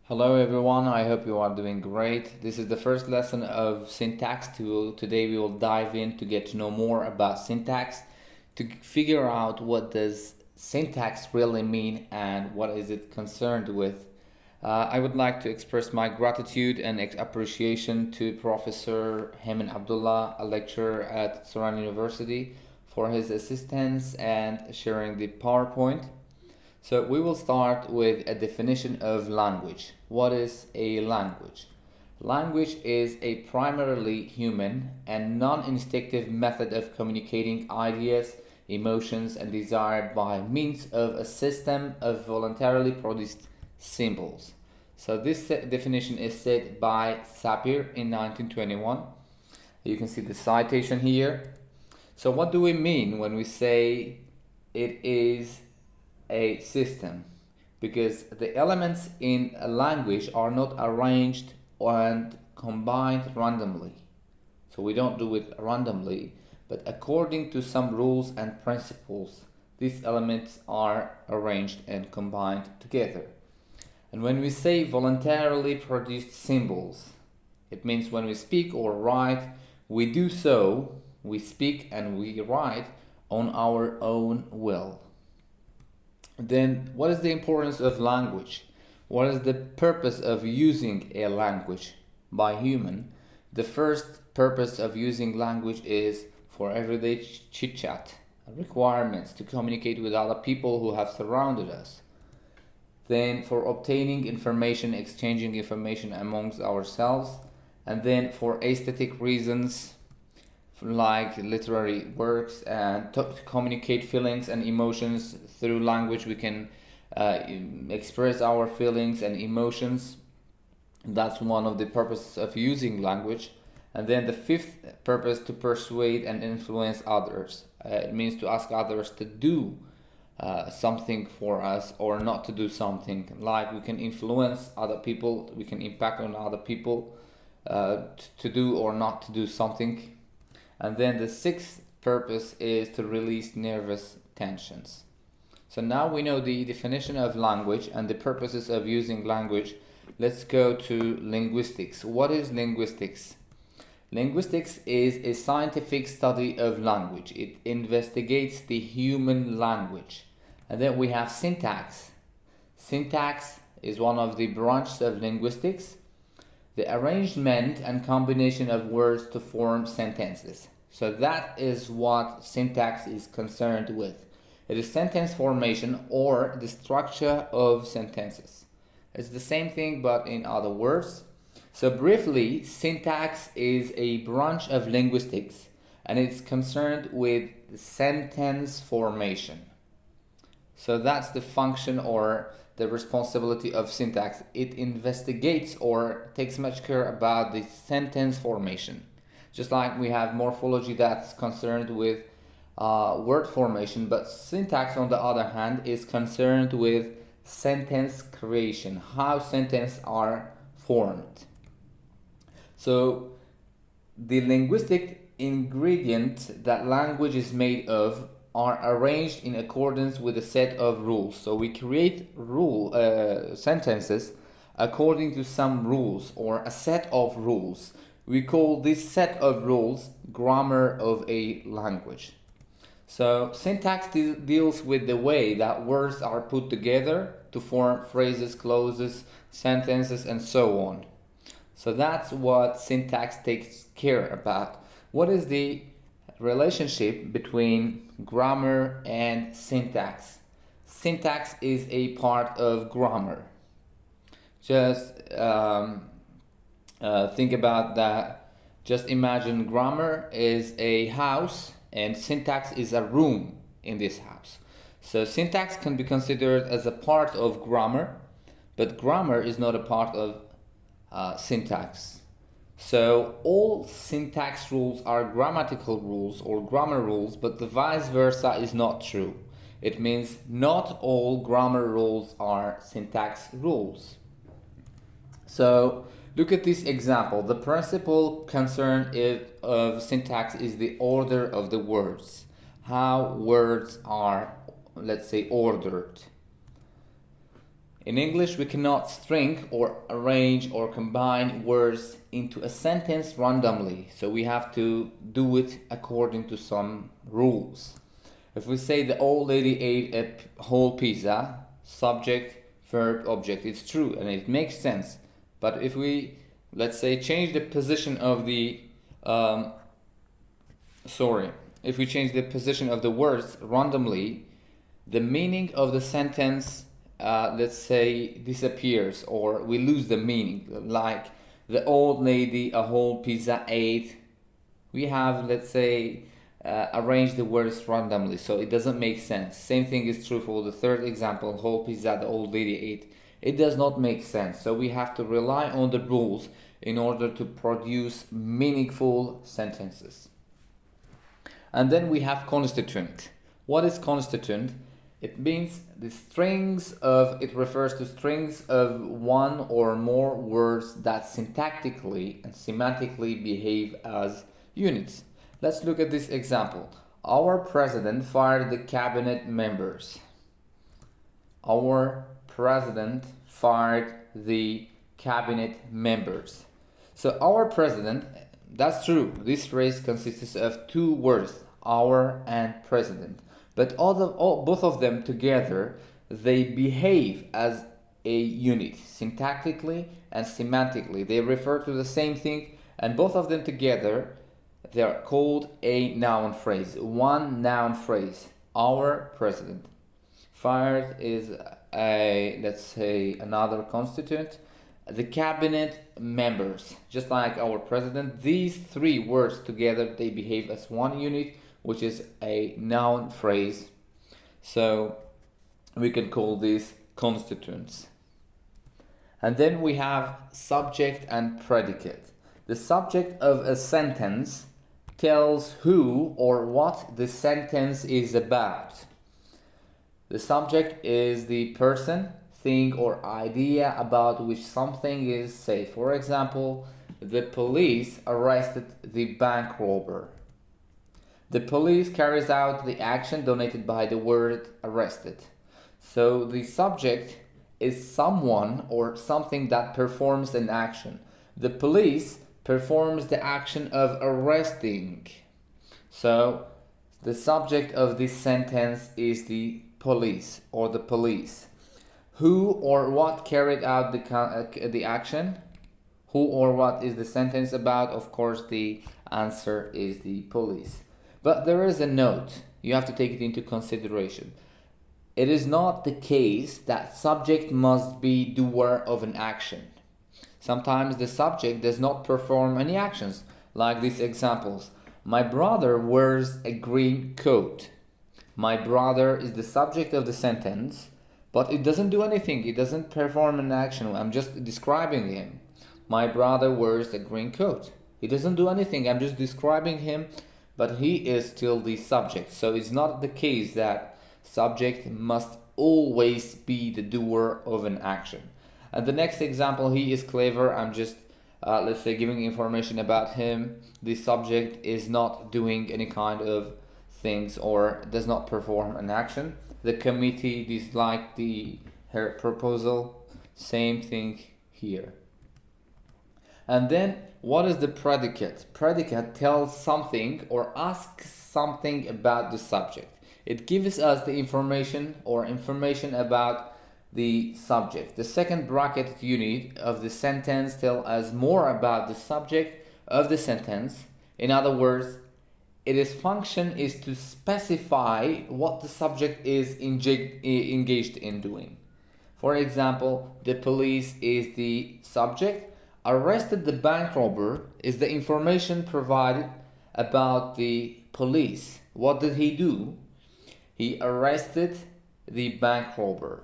Hello everyone, I hope you are doing great. This is the first lesson of syntax. Today we will dive in to get to know more about syntax, to figure out what does syntax really mean and what is it concerned with. I would like to express my gratitude and appreciation to Professor Hemin Abdullah, a lecturer at Soran University, for his assistance and sharing the PowerPoint. So we will start with a definition of language. What is a language? Language is a primarily human and non-instinctive method of communicating ideas, emotions, and desire by means of a system of voluntarily produced symbols. So this definition is set by Sapir in 1921. You can see the citation here. So what do we mean when we say it is a system? Because the elements in a language are not arranged and combined randomly. So we don't do it randomly, but according to some rules and principles, these elements are arranged and combined together. And when we say voluntarily produced symbols, it means when we speak or write, we do so, we speak and we write on our own will. Then what is the importance of language? What is the purpose of using a language by human? The first purpose of using language is for everyday chit-chat, requirements to communicate with other people who have surrounded us. Then for obtaining information, exchanging information amongst ourselves, and then for aesthetic reasons, like literary works, and to communicate feelings and emotions through language. We can express our feelings and emotions. That's one of the purposes of using language. And then the fifth purpose, to persuade and influence others. It means to ask others to do something for us or not to do something. Like we can influence other people, we can impact on other people to do or not to do something. And then the sixth purpose is to release nervous tensions. So now we know the definition of language and the purposes of using language. Let's go to linguistics. What is linguistics? Linguistics is a scientific study of language. It investigates the human language. And then we have syntax. Syntax is one of the branches of linguistics, the arrangement and combination of words to form sentences. So that is what syntax is concerned with. It is sentence formation or the structure of sentences. It's the same thing but in other words. So briefly, syntax is a branch of linguistics and it's concerned with sentence formation. So that's the function or the responsibility of syntax. It investigates or takes much care about the sentence formation. Just like we have morphology that's concerned with word formation, but syntax on the other hand is concerned with sentence creation, how sentences are formed. So the linguistic ingredient that language is made of are arranged in accordance with a set of rules. So we create sentences according to some rules or a set of rules. We call this set of rules grammar of a language. So syntax deals with the way that words are put together to form phrases, clauses, sentences, and so on. So that's what syntax takes care about. What is the relationship between grammar and syntax? Syntax is a part of grammar. Just think about that. Just imagine grammar is a house and syntax is a room in this house. So syntax can be considered as a part of grammar, but grammar is not a part of syntax. So all syntax rules are grammatical rules or grammar rules, but the vice versa is not true. It means not all grammar rules are syntax rules. So look at this example. The principal concern of syntax is the order of the words, how words are, let's say, ordered. In English, we cannot string or arrange or combine words into a sentence randomly, so we have to do it according to some rules. If we say the old lady ate a whole pizza, subject, verb, object, it's true and it makes sense. But if we, let's say, change the position of the if we change the position of the words randomly, the meaning of the sentence, let's say, disappears, or we lose the meaning. Like the old lady a whole pizza ate. We have, let's say, arranged the words randomly, so it doesn't make sense. Same thing is true for the third example, whole pizza the old lady ate. It does not make sense, so we have to rely on the rules in order to produce meaningful sentences. And then we have constituent. What is constituent? It means it refers to strings of one or more words that syntactically and semantically behave as units. Let's look at this example. Our president fired the cabinet members. Our president fired the cabinet members. So our president, that's true. This phrase consists of two words, our and president. But both of them together, they behave as a unit, syntactically and semantically. They refer to the same thing, and both of them together, they are called a noun phrase. One noun phrase, our president. Fired is let's say, another constituent. The cabinet members, just like our president, these three words together, they behave as one unit, which is a noun phrase. So we can call these constituents. And then we have subject and predicate. The subject of a sentence tells who or what the sentence is about. The subject is the person, thing, or idea about which something is said. For example, the police arrested the bank robber. The police carries out the action denoted by the word arrested. So the subject is someone or something that performs an action. The police performs the action of arresting. So the subject of this sentence is the police or the police. Who or what carried out the action? Who or what is the sentence about? Of course, the answer is the police. But there is a note. You have to take it into consideration. It is not the case that subject must be doer of an action. Sometimes the subject does not perform any actions, like these examples. My brother wears a green coat. My brother is the subject of the sentence, but it doesn't do anything. It doesn't perform an action. I'm just describing him. My brother wears a green coat. He doesn't do anything. I'm just describing him, but he is still the subject. So it's not the case that subject must always be the doer of an action. And the next example, he is clever. I'm just, let's say, giving information about him. The subject is not doing any kind of things or does not perform an action. The committee disliked her proposal. Same thing here. And then, what is the predicate? Predicate tells something or asks something about the subject. It gives us the information or information about the subject. The second bracket unit of the sentence tells us more about the subject of the sentence. In other words, its function is to specify what the subject is engaged in doing. For example, the police is the subject. Arrested the bank robber is the information provided about the police. What did he do? He arrested the bank robber.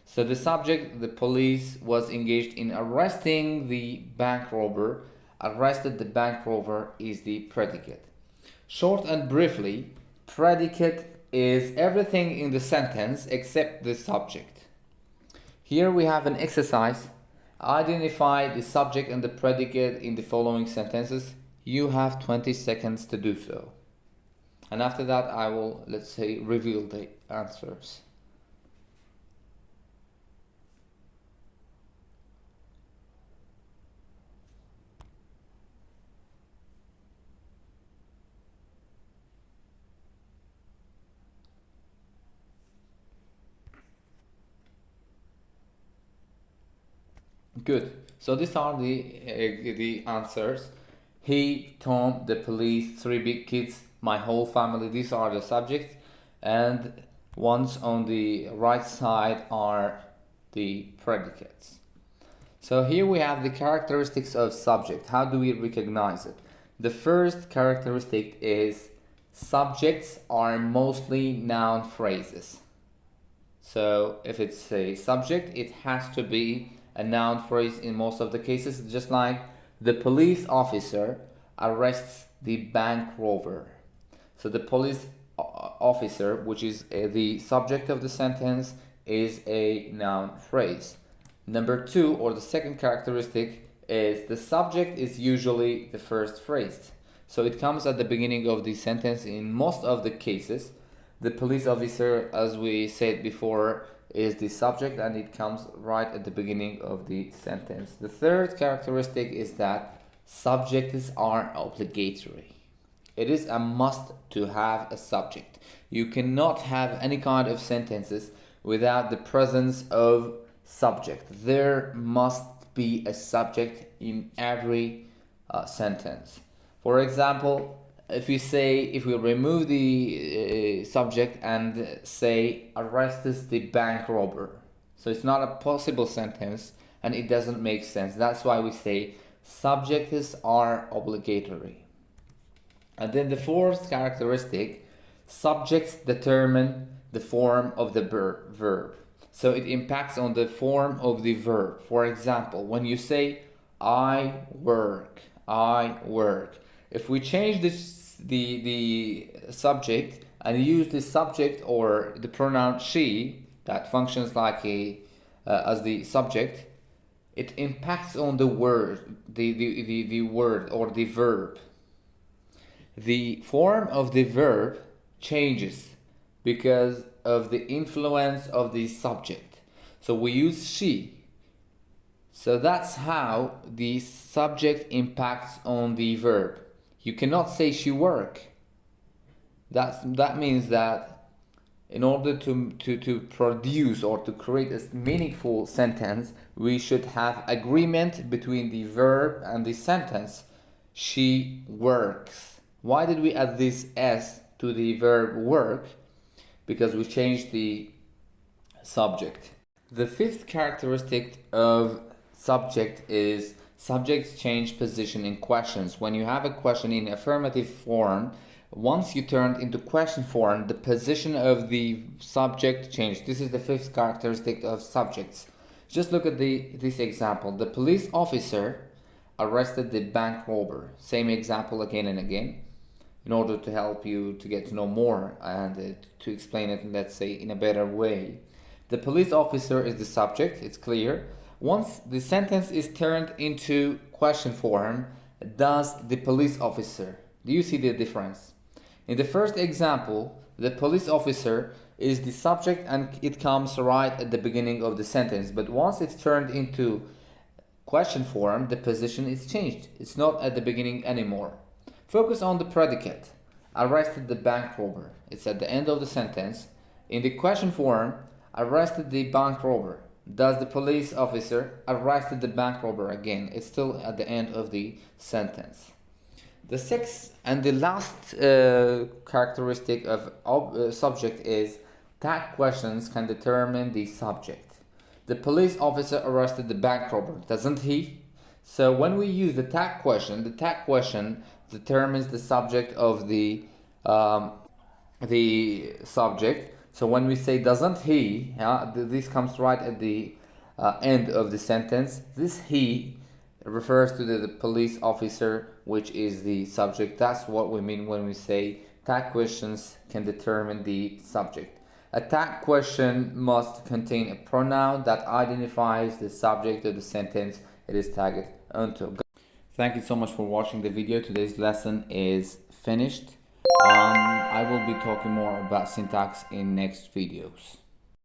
So the subject, the police, was engaged in arresting the bank robber. Arrested the bank robber is the predicate. Short and briefly, predicate is everything in the sentence except the subject. Here we have an exercise. Identify the subject and the predicate in the following sentences. You have 20 seconds to do so. And after that, I will, let's say, reveal the answers. Good. So these are the answers. He, Tom, the police, three big kids, my whole family. These are the subjects, and ones on the right side are the predicates. So here we have the characteristics of subject. How do we recognize it? The first characteristic is subjects are mostly noun phrases. So if it's a subject, it has to be a noun phrase in most of the cases, just like the police officer arrests the bank robber. So the police officer, which is the subject of the sentence, is a noun phrase. Number two, or the second characteristic, is the subject is usually the first phrase. So it comes at the beginning of the sentence in most of the cases. The police officer, as we said before, is the subject and it comes right at the beginning of the sentence. The third characteristic is that subjects are obligatory. It is a must to have a subject. You cannot have any kind of sentences without the presence of subject. There must be a subject in every sentence. For example, if we remove the subject and say arrests the bank robber, so it's not a possible sentence and it doesn't make sense. That's why we say subjects are obligatory. And then the fourth characteristic, subjects determine the form of the verb. So it impacts on the form of the verb. For example, when you say I work, if we change the subject and use the subject or the pronoun she that functions like as the subject, it impacts on the word, the word or the verb. The form of the verb changes because of the influence of the subject. So we use she. So that's how the subject impacts on the verb. You cannot say she work. That means that in order to produce or to create a meaningful sentence, we should have agreement between the verb and the sentence. She works. Why did we add this s to the verb work? Because we changed the subject. The fifth characteristic of subject is subjects change position in questions. When you have a question in affirmative form, once you turn into question form, the position of the subject changes. This is the fifth characteristic of subjects. Just look at this example. The police officer arrested the bank robber. Same example again and again, in order to help you to get to know more and to explain it, let's say, in a better way. The police officer is the subject, it's clear. Once the sentence is turned into question form, does the police officer. Do you see the difference? In the first example, the police officer is the subject and it comes right at the beginning of the sentence. But once it's turned into question form, the position is changed. It's not at the beginning anymore. Focus on the predicate. Arrested the bank robber. It's at the end of the sentence. In the question form, arrested the bank robber. Does the police officer arrested the bank robber again? It's still at the end of the sentence. The sixth and the last characteristic of subject is tag questions can determine the subject. The police officer arrested the bank robber, doesn't he? So when we use the tag question determines the subject of the subject. So when we say doesn't he, this comes right at the end of the sentence. This he refers to the police officer, which is the subject. That's what we mean when we say tag questions can determine the subject. A tag question must contain a pronoun that identifies the subject of the sentence it is tagged onto. Thank you so much for watching the video. Today's lesson is finished. I will be talking more about syntax in next videos.